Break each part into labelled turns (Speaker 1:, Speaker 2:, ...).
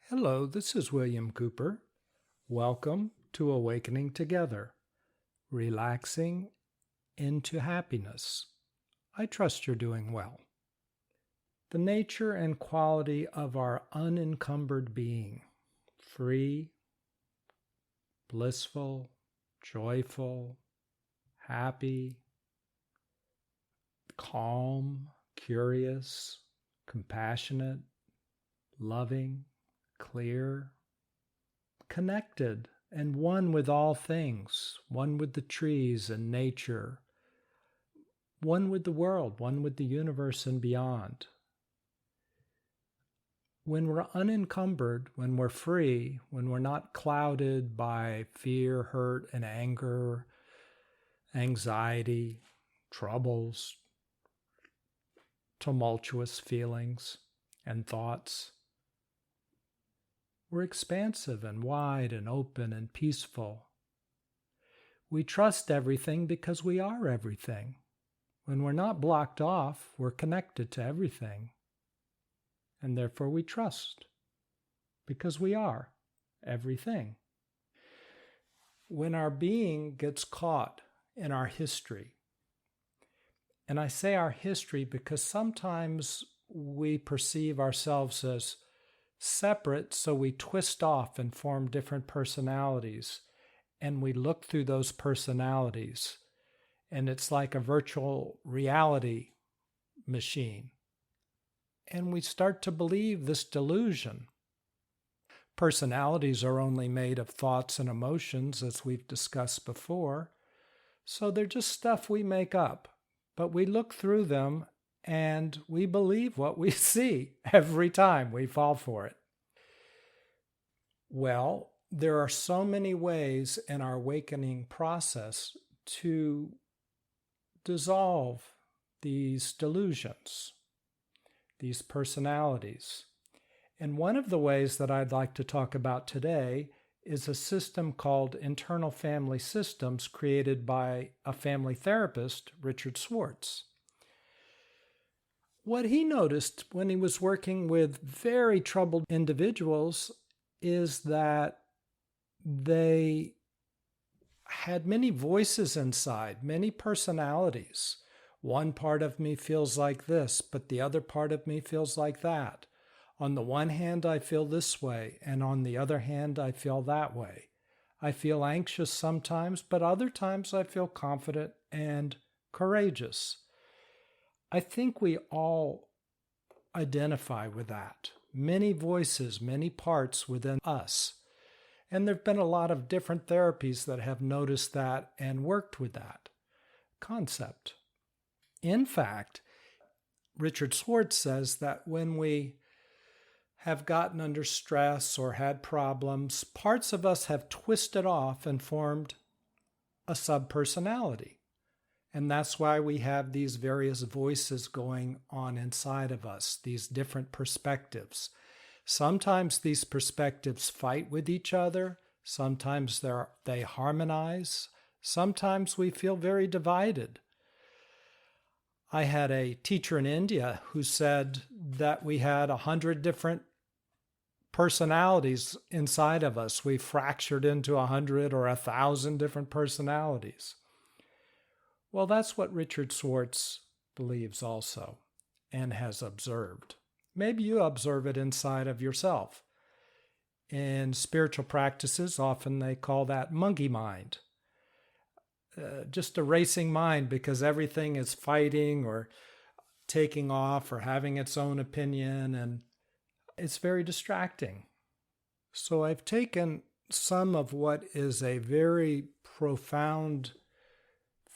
Speaker 1: Hello, this is William Cooper. Welcome to Awakening Together, relaxing into happiness. I trust you're doing well. The nature and quality of our unencumbered being, free, blissful, joyful, happy, calm, curious, compassionate, loving, clear, connected, and one with all things, one with the trees and nature, one with the world, one with the universe and beyond. When we're unencumbered, when we're free, when we're not clouded by fear, hurt, and anger, anxiety, troubles, tumultuous feelings and thoughts, we're expansive and wide and open and peaceful. We trust everything because we are everything. When we're not blocked off, we're connected to everything. And therefore we trust because we are everything. When our being gets caught in our history, and I say our history because sometimes we perceive ourselves as separate, so we twist off and form different personalities, and we look through those personalities, and it's like a virtual reality machine. And we start to believe this delusion. Personalities are only made of thoughts and emotions, as we've discussed before, so they're just stuff we make up, but we look through them and we believe what we see every time we fall for it. Well, there are so many ways in our awakening process to dissolve these delusions, these personalities. And one of the ways that I'd like to talk about today is a system called internal family systems created by a family therapist, Richard Schwartz. What he noticed when he was working with very troubled individuals is that they had many voices inside, many personalities. One part of me feels like this, but the other part of me feels like that. On the one hand, I feel this way, and on the other hand, I feel that way. I feel anxious sometimes, but other times I feel confident and courageous. I think we all identify with that. Many voices, many parts within us. And there have been a lot of different therapies that have noticed that and worked with that concept. In fact, Richard Schwartz says that when we have gotten under stress or had problems, parts of us have twisted off and formed a subpersonality. And that's why we have these various voices going on inside of us, these different perspectives. Sometimes these perspectives fight with each other. Sometimes they harmonize. Sometimes we feel very divided. I had a teacher in India who said that we had 100 different personalities inside of us. We fractured into 100 or 1,000 different personalities. Well, that's what Richard Schwartz believes also and has observed. Maybe you observe it inside of yourself. In spiritual practices, often they call that monkey mind. Just a racing mind because everything is fighting or taking off or having its own opinion, and it's very distracting. So I've taken some of what is a very profound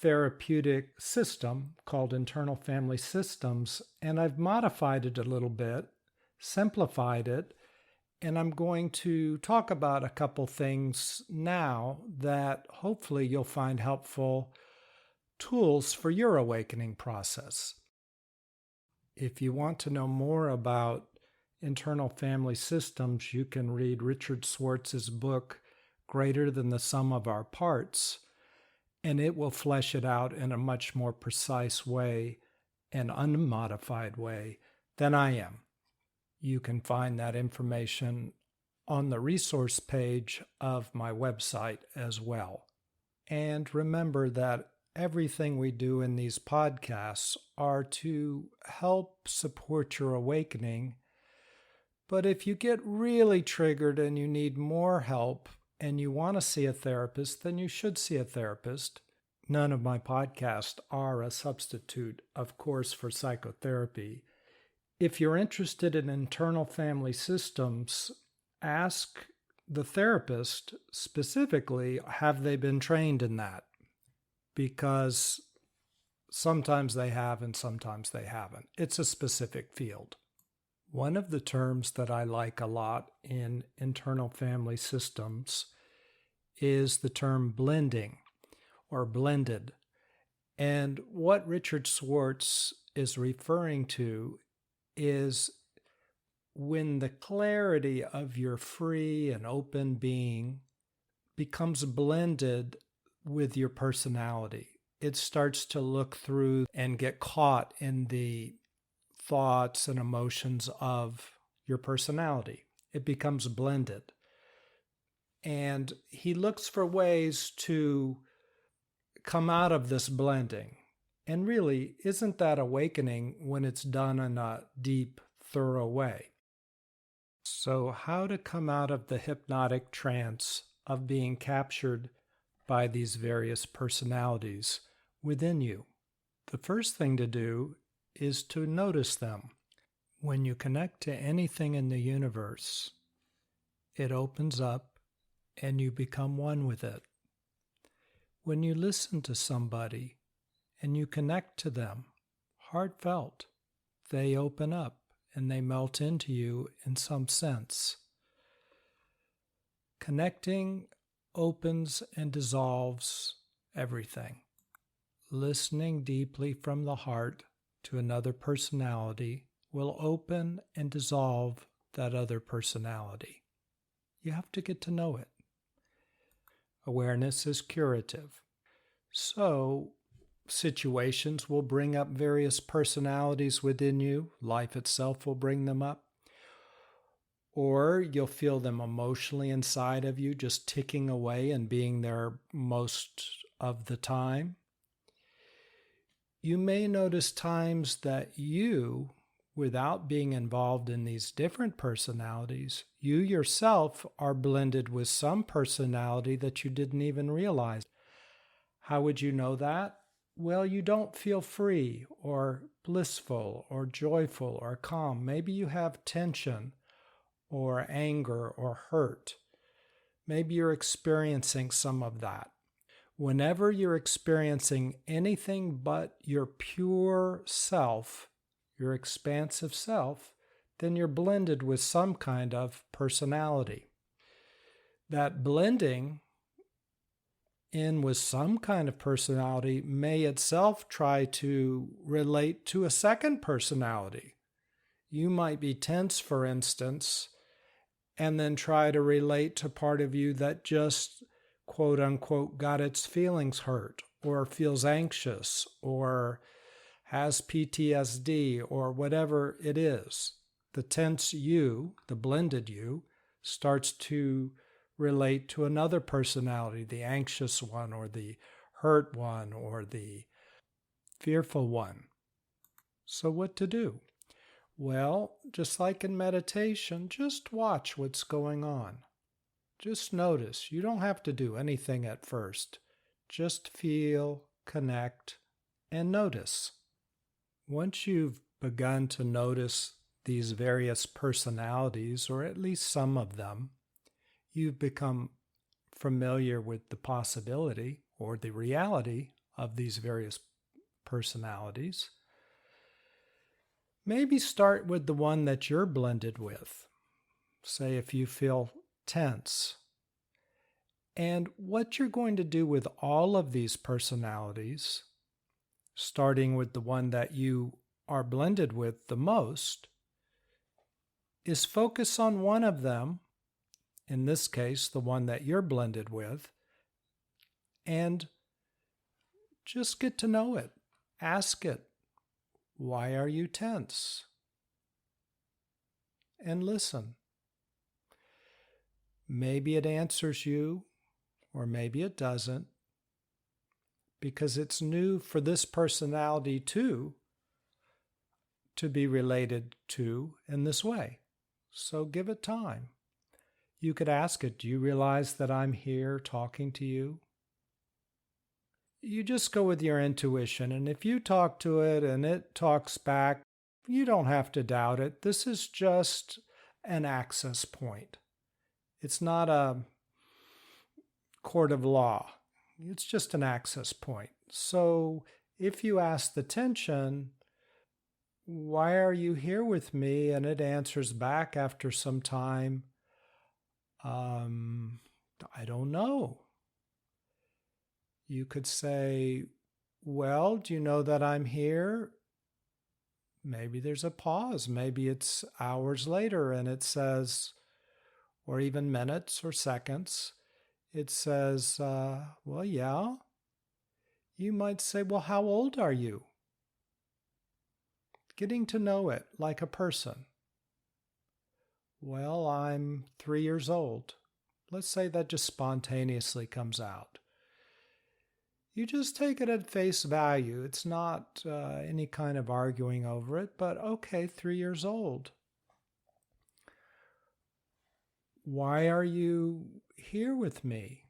Speaker 1: therapeutic system called internal family systems, and I've modified it a little bit, simplified it, and I'm going to talk about a couple things now that hopefully you'll find helpful tools for your awakening process. If you want to know more about internal family systems, you can read Richard Schwartz's book, Greater Than the Sum of Our Parts, and it will flesh it out in a much more precise way and unmodified way than I am. You can find that information on the resource page of my website as well. And remember that everything we do in these podcasts are to help support your awakening. But if you get really triggered and you need more help and you want to see a therapist, then you should see a therapist. None of my podcasts are a substitute, of course, for psychotherapy. If you're interested in internal family systems, ask the therapist specifically, have they been trained in that? Because sometimes they have and sometimes they haven't. It's a specific field. One of the terms that I like a lot in internal family systems is the term blending or blended. And what Richard Schwartz is referring to is when the clarity of your free and open being becomes blended with your personality. It starts to look through and get caught in the thoughts and emotions of your personality. It becomes blended. And he looks for ways to come out of this blending. And really, isn't that awakening when it's done in a deep, thorough way? So, how to come out of the hypnotic trance of being captured by these various personalities within you? The first thing to do is to notice them. When you connect to anything in the universe, it opens up and you become one with it. When you listen to somebody and you connect to them, heartfelt, they open up and they melt into you in some sense. Connecting opens and dissolves everything. Listening deeply from the heart to another personality will open and dissolve that other personality. You have to get to know it. Awareness is curative. So, situations will bring up various personalities within you. Life itself will bring them up. Or you'll feel them emotionally inside of you, just ticking away and being there most of the time. You may notice times that you, without being involved in these different personalities, you yourself are blended with some personality that you didn't even realize. How would you know that? Well, you don't feel free or blissful or joyful or calm. Maybe you have tension or anger or hurt. Maybe you're experiencing some of that. Whenever you're experiencing anything but your pure self, your expansive self, then you're blended with some kind of personality. That blending in with some kind of personality may itself try to relate to a second personality. You might be tense, for instance, and then try to relate to part of you that just, quote unquote, got its feelings hurt, or feels anxious, or has PTSD, or whatever it is. The tense you, the blended you, starts to relate to another personality, the anxious one, or the hurt one, or the fearful one. So what to do? Well, just like in meditation, just watch what's going on. Just notice. You don't have to do anything at first. Just feel, connect, and notice. Once you've begun to notice these various personalities, or at least some of them, you've become familiar with the possibility or the reality of these various personalities. Maybe start with the one that you're blended with. Say if you feel tense. And what you're going to do with all of these personalities, starting with the one that you are blended with the most, is focus on one of them, in this case, the one that you're blended with, and just get to know it. Ask it, why are you tense? And listen. Maybe it answers you, or maybe it doesn't, because it's new for this personality too to be related to in this way. So give it time. You could ask it, do you realize that I'm here talking to you? You just go with your intuition, and if you talk to it and it talks back, you don't have to doubt it. This is just an access point. It's not a court of law. It's just an access point. So if you ask the tension, why are you here with me? And it answers back after some time, I don't know. You could say, well, do you know that I'm here? Maybe there's a pause. Maybe it's hours later and it says, or even minutes or seconds, it says, well, yeah. You might say, well, how old are you? Getting to know it like a person. Well, I'm 3 years old. Let's say that just spontaneously comes out. You just take it at face value. It's not any kind of arguing over it, but okay, 3 years old. Why are you here with me?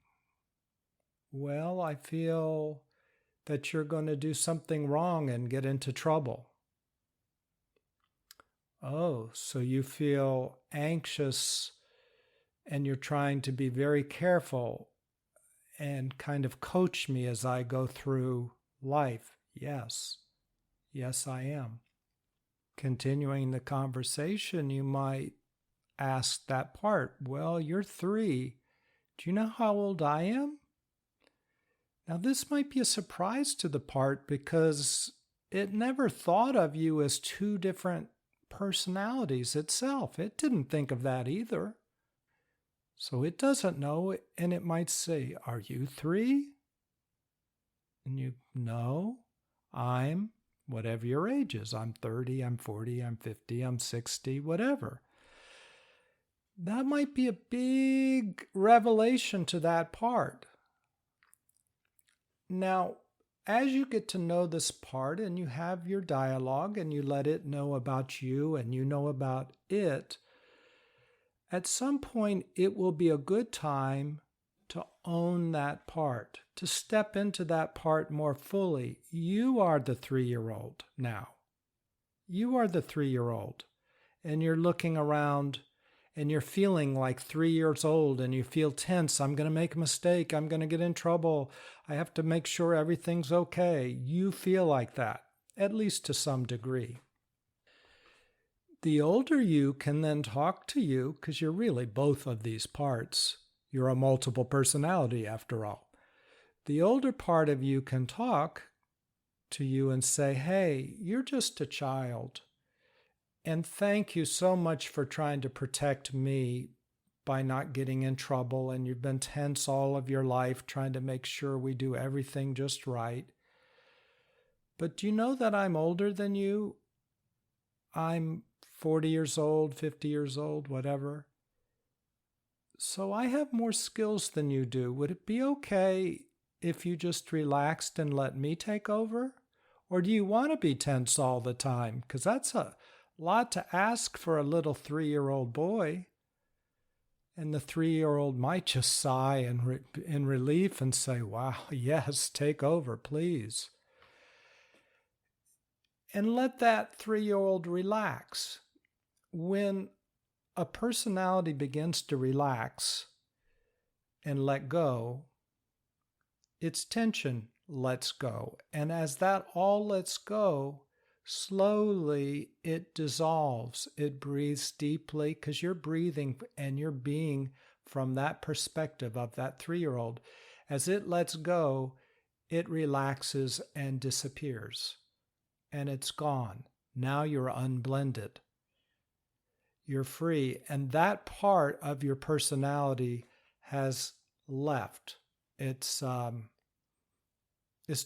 Speaker 1: Well, I feel that you're going to do something wrong and get into trouble. Oh, so you feel anxious and you're trying to be very careful and kind of coach me as I go through life. Yes. Yes, I am. Continuing the conversation, you might ask that part, well, you're 3. Do you know how old I am? Now, this might be a surprise to the part because it never thought of you as 2 different personalities itself. It didn't think of that either. So it doesn't know, and it might say, are you 3? And you, no, I'm whatever your age is. I'm 30, I'm 40, I'm 50, I'm 60, whatever. That might be a big revelation to that part. Now, as you get to know this part and you have your dialogue and you let it know about you and you know about it, at some point it will be a good time to own that part, to step into that part more fully. You are the 3-year-old now. You are the 3-year-old, and you're looking around and you're feeling like 3 years old and you feel tense. I'm going to make a mistake. I'm going to get in trouble. I have to make sure everything's okay. You feel like that, at least to some degree. The older you can then talk to you, because you're really both of these parts. You're a multiple personality after all. The older part of you can talk to you and say, hey, you're just a child. And thank you so much for trying to protect me by not getting in trouble. And you've been tense all of your life trying to make sure we do everything just right. But do you know that I'm older than you? I'm 40 years old, 50 years old, whatever. So I have more skills than you do. Would it be okay if you just relaxed and let me take over? Or do you want to be tense all the time? Because that's a lot to ask for a little 3-year-old boy. And the 3-year-old might just sigh in relief and say, wow, yes, take over, please. And let that 3-year-old relax. When a personality begins to relax and let go, its tension lets go. And as that all lets go, slowly it dissolves. It breathes deeply because you're breathing and you're being from that perspective of that 3-year-old. As it lets go, it relaxes and disappears. And it's gone. Now you're unblended. You're free. And that part of your personality has left. It's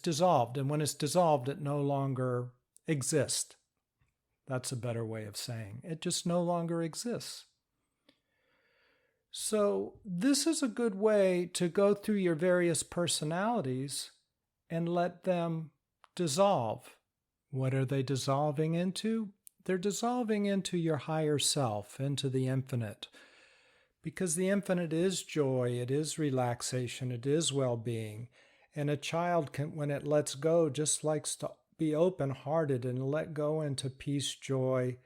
Speaker 1: dissolved. And when it's dissolved, it no longer exists. That's a better way of saying it. Just no longer exists. So, this is a good way to go through your various personalities and let them dissolve. What are they dissolving into? They're dissolving into your higher self, into the infinite. Because the infinite is joy, it is relaxation, it is well-being. And a child can, when it lets go, just likes to be open-hearted and let go into peace, joy,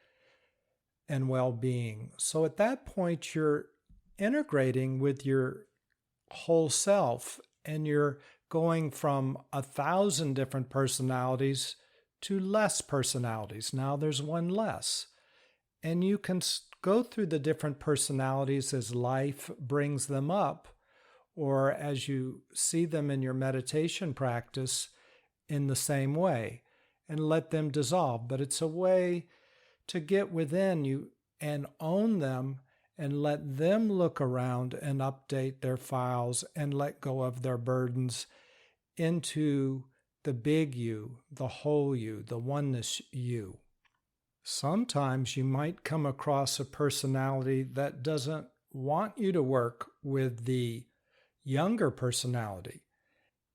Speaker 1: and well-being. So at that point, you're integrating with your whole self, and you're going from 1,000 different personalities to less personalities. Now there's one less. And you can go through the different personalities as life brings them up, or as you see them in your meditation practice in the same way, and let them dissolve. But it's a way to get within you and own them and let them look around and update their files and let go of their burdens into the big you, the whole you, the oneness you. Sometimes you might come across a personality that doesn't want you to work with the younger personality.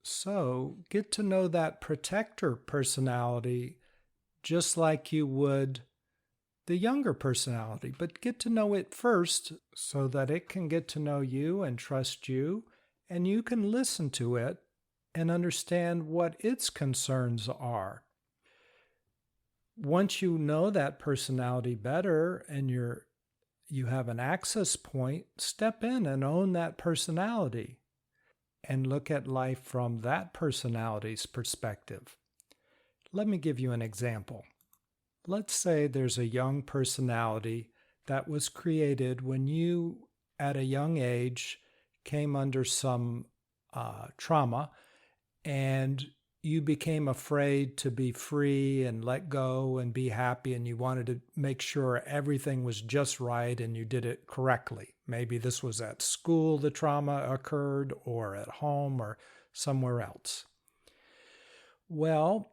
Speaker 1: So get to know that protector personality just like you would the younger personality, but get to know it first so that it can get to know you and trust you, and you can listen to it and understand what its concerns are. Once you know that personality better and you have an access point, step in and own that personality and look at life from that personality's perspective. Let me give you an example. Let's say there's a young personality that was created when you, at a young age, came under some trauma, and you became afraid to be free and let go and be happy, and you wanted to make sure everything was just right and you did it correctly. Maybe this was at school the trauma occurred, or at home, or somewhere else. Well,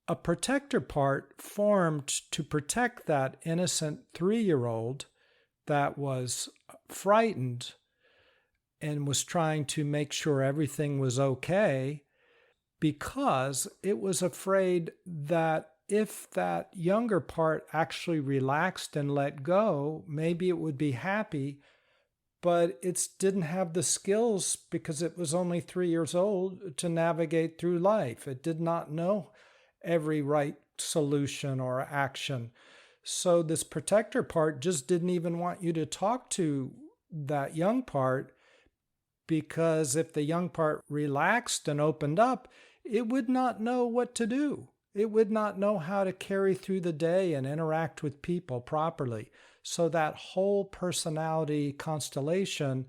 Speaker 1: a protector part formed to protect that innocent 3-year-old that was frightened and was trying to make sure everything was okay, because it was afraid that if that younger part actually relaxed and let go, maybe it would be happy, but it didn't have the skills because it was only 3 years old to navigate through life. It did not know every right solution or action. So this protector part just didn't even want you to talk to that young part, because if the young part relaxed and opened up, it would not know what to do. It would not know how to carry through the day and interact with people properly. So that whole personality constellation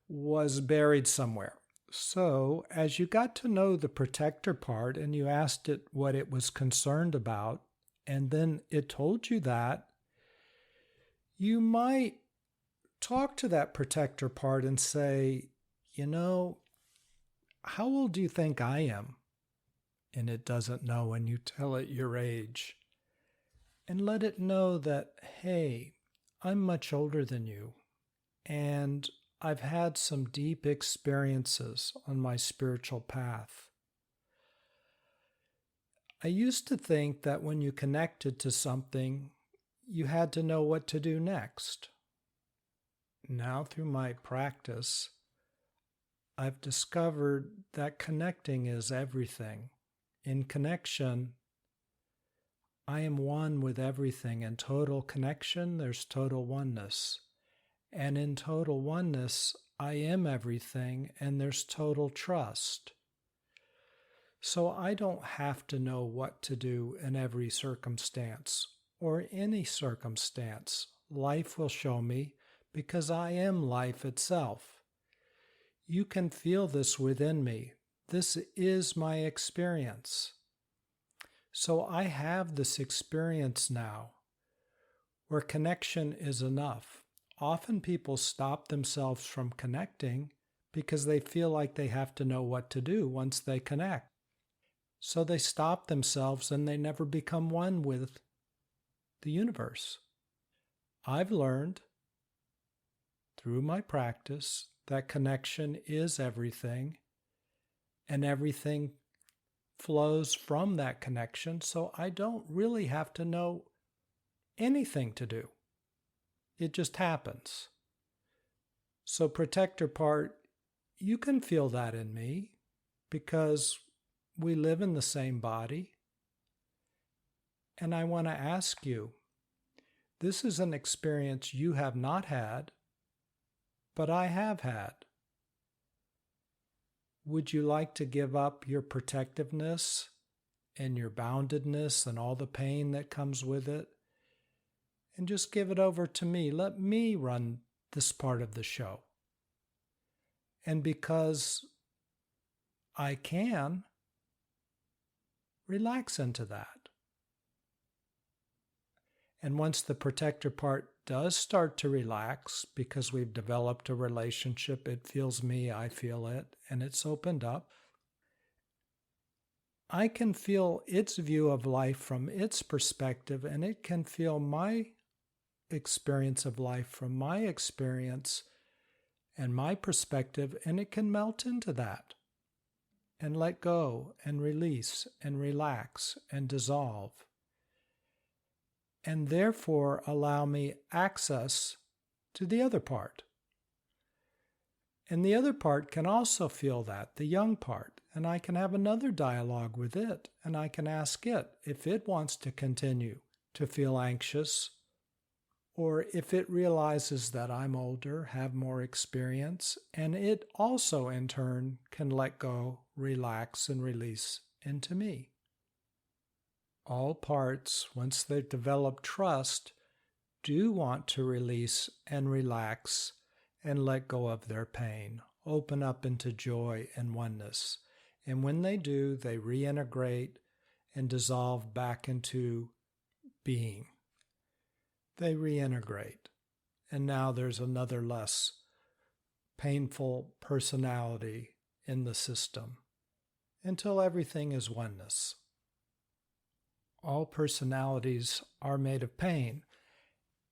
Speaker 1: was buried somewhere. So as you got to know the protector part and you asked it what it was concerned about, and then it told you that, you might talk to that protector part and say, how old do you think I am? And it doesn't know when you tell it your age. And let it know that, hey, I'm much older than you, and I've had some deep experiences on my spiritual path. I used to think that when you connected to something, you had to know what to do next. Now, through my practice, I've discovered that connecting is everything. In connection, I am one with everything. In total connection, there's total oneness. And in total oneness, I am everything, and there's total trust. So I don't have to know what to do in every circumstance, or any circumstance. Life will show me, because I am life itself. You can feel this within me. This is my experience. So I have this experience now, where connection is enough. Often people stop themselves from connecting because they feel like they have to know what to do once they connect. So they stop themselves and they never become one with the universe. I've learned through my practice that connection is everything, and everything flows from that connection, so I don't really have to know anything to do. It just happens. So protector part, you can feel that in me because we live in the same body. And I want to ask you, this is an experience you have not had, but I have had. Would you like to give up your protectiveness and your boundedness and all the pain that comes with it? And just give it over to me. Let me run this part of the show. And because I can, relax into that. And once the protector part does start to relax, because we've developed a relationship, it feels me, I feel it, and it's opened up, I can feel its view of life from its perspective, and it can feel my experience of life from my experience and my perspective, and it can melt into that and let go and release and relax and dissolve. And therefore allow me access to the other part. And the other part can also feel that, the young part, and I can have another dialogue with it, and I can ask it if it wants to continue to feel anxious, or if it realizes that I'm older, have more experience, and it also in turn can let go, relax, and release into me. All parts, once they've developed trust, do want to release and relax and let go of their pain, open up into joy and oneness. And when they do, they reintegrate and dissolve back into being. They reintegrate. And now there's another less painful personality in the system until everything is oneness. All personalities are made of pain.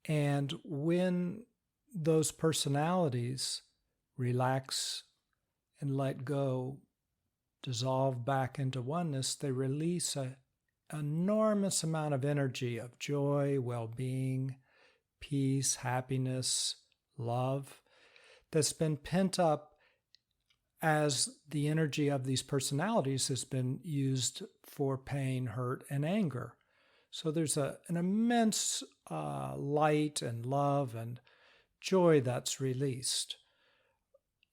Speaker 1: And when those personalities relax and let go, dissolve back into oneness, they release an enormous amount of energy of joy, well-being, peace, happiness, love that's been pent up as the energy of these personalities has been used for pain, hurt, and anger. So there's an immense light and love and joy that's released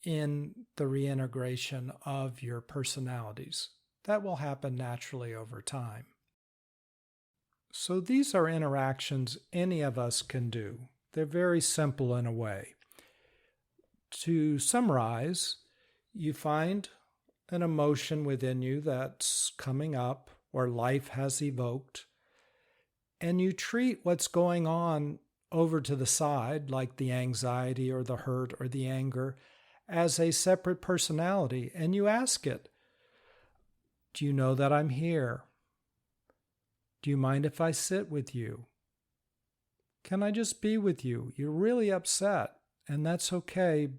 Speaker 1: in the reintegration of your personalities. That will happen naturally over time. So these are interactions any of us can do. They're very simple in a way. To summarize, you find an emotion within you that's coming up or life has evoked, and you treat what's going on over to the side, like the anxiety or the hurt or the anger, as a separate personality, and you ask it, do you know that I'm here? Do you mind if I sit with you? Can I just be with you? You're really upset, and that's okay,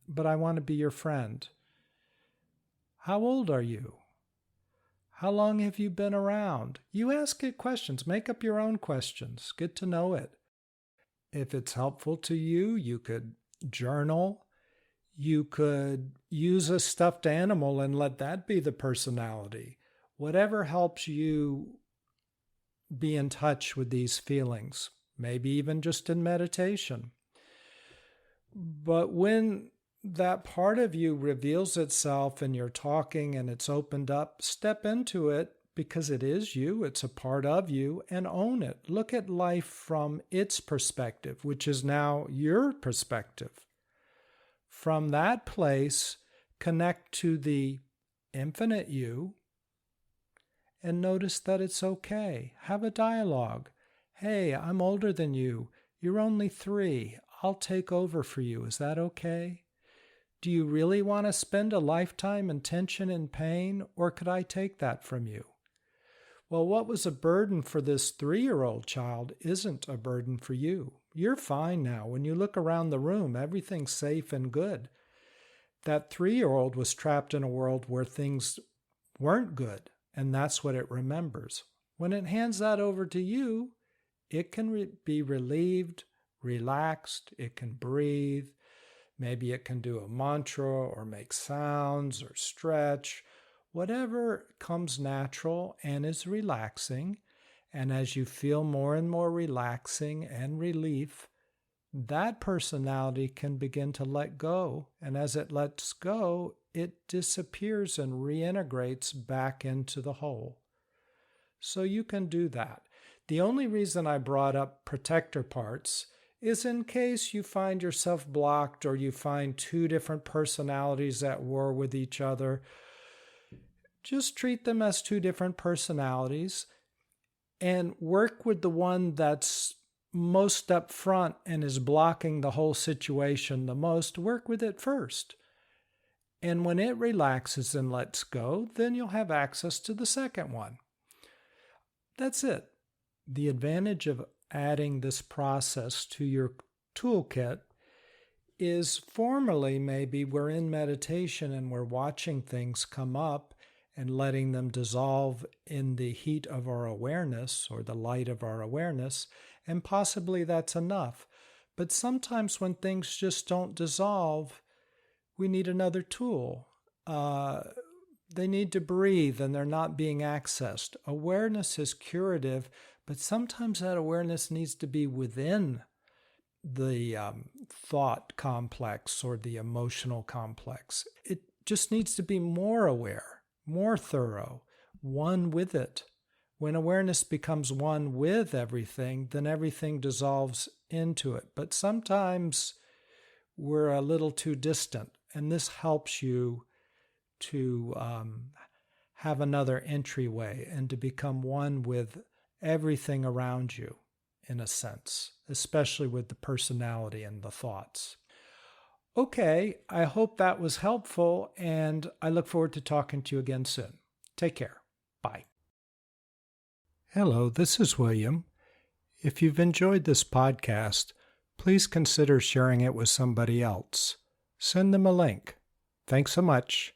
Speaker 1: but I want to be your friend. How old are you? How long have you been around? You ask it questions. Make up your own questions. Get to know it. If it's helpful to you, you could journal. You could use a stuffed animal and let that be the personality. Whatever helps you be in touch with these feelings, maybe even just in meditation. But when that part of you reveals itself and you're talking and it's opened up, step into it because it is you, it's a part of you, and own it. Look at life from its perspective, which is now your perspective. From that place, connect to the infinite you and notice that it's okay. Have a dialogue. Hey, I'm older than you. You're only 3. I'll take over for you. Is that okay? Do you really want to spend a lifetime in tension and pain, or could I take that from you? Well, what was a burden for this 3-year-old child isn't a burden for you. You're fine now. When you look around the room, everything's safe and good. That 3-year-old was trapped in a world where things weren't good, and that's what it remembers. When it hands that over to you, it can be relieved, relaxed, it can breathe. Maybe it can do a mantra or make sounds or stretch, whatever comes natural and is relaxing. And as you feel more and more relaxing and relief, that personality can begin to let go. And as it lets go, it disappears and reintegrates back into the whole. So you can do that. The only reason I brought up protector parts is in case you find yourself blocked or you find two different personalities at war with each other. Just treat them as two different personalities and work with the one that's most up front and is blocking the whole situation the most. Work with it first. And when it relaxes and lets go, then you'll have access to the second one. That's it. The advantage of adding this process to your toolkit is formally maybe we're in meditation and we're watching things come up and letting them dissolve in the heat of our awareness or the light of our awareness, and possibly that's enough. But sometimes when things just don't dissolve, we need another tool. They need to breathe and they're not being accessed. Awareness is curative, but sometimes that awareness needs to be within the thought complex or the emotional complex. It just needs to be more aware, more thorough, one with it. When awareness becomes one with everything, then everything dissolves into it. But sometimes we're a little too distant, and this helps you to have another entryway and to become one with everything around you, in a sense, especially with the personality and the thoughts. Okay, I hope that was helpful, and I look forward to talking to you again soon. Take care. Bye. Hello, this is William. If you've enjoyed this podcast, please consider sharing it with somebody else. Send them a link. Thanks so much.